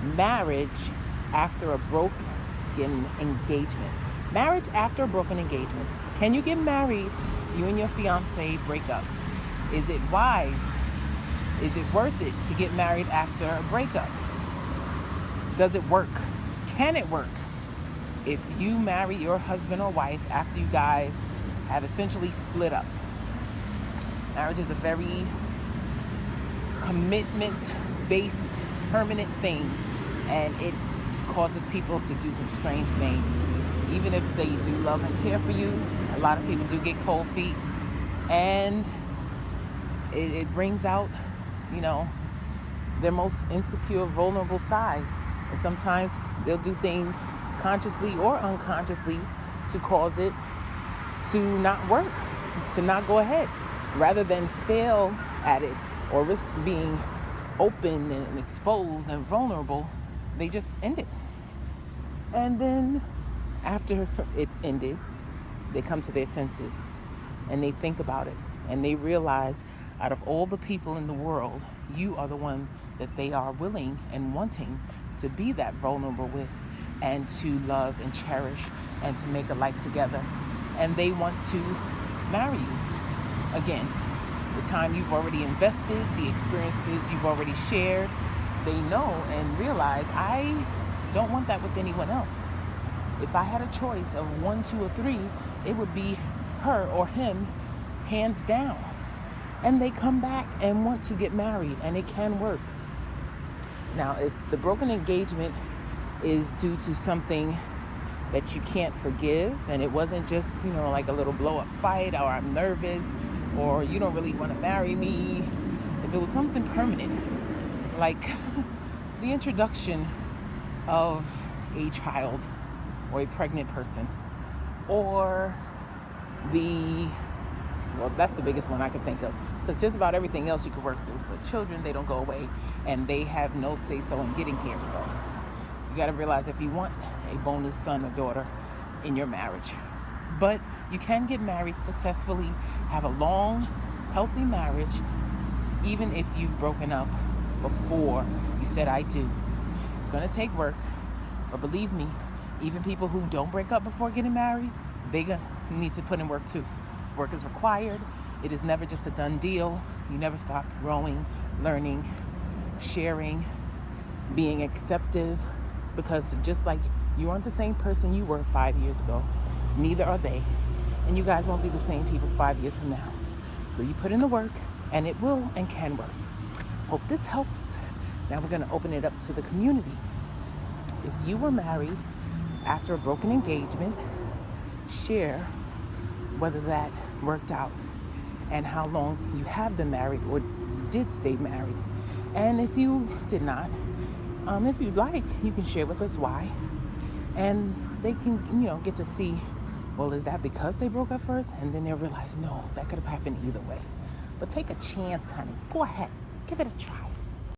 marriage after a broken engagement. Marriage after a broken engagement. Can you get married if you and your fiance break up? Is it wise? Is it worth it to get married after a breakup? Does it work? Can it work? If you marry your husband or wife after you guys have essentially split up. Marriage is a very commitment-based, permanent thing, and it causes people to do some strange things. Even if they do love and care for you, a lot of people do get cold feet, and it brings out, their most insecure, vulnerable side. And sometimes they'll do things consciously or unconsciously to cause it to not work, to not go ahead. Rather than fail at it or risk being open and exposed and vulnerable, they just end it. And then after it's ended, they come to their senses and they think about it and they realize out of all the people in the world, you are the one that they are willing and wanting to be that vulnerable with and to love and cherish and to make a life together. And they want to marry you. Again, the time you've already invested, the experiences you've already shared, they know and realize, I don't want that with anyone else. If I had a choice of 1, 2, or 3, it would be her or him, hands down. And they come back and want to get married, and it can work. Now, if the broken engagement is due to something that you can't forgive, and it wasn't just, like a little blow-up fight, or I'm nervous, or you don't really want to marry me. If it was something permanent, like the introduction of a child or a pregnant person, or that's the biggest one I can think of, because just about everything else you can work through. But children, they don't go away, and they have no say-so in getting here. So you got to realize if you want a bonus son or daughter in your marriage. But you can get married successfully, have a long, healthy marriage, even if you've broken up before you said I do. It's going to take work, but believe me, even people who don't break up before getting married, they need to put in work too. Work is required. It is never just a done deal. You never stop growing, learning, sharing, being acceptive, because just like you aren't the same person you were 5 years ago, neither are they. And you guys won't be the same people 5 years from now. So you put in the work, and it will and can work. Hope this helps. Now we're going to open it up to the community. If you were married after a broken engagement, share whether that worked out and how long you have been married or did stay married. And if you did not, if you'd like, you can share with us why. And they can, get to see, well, is that because they broke up first? And then they'll realize, no, that could have happened either way. But take a chance, honey. Go ahead. Give it a try.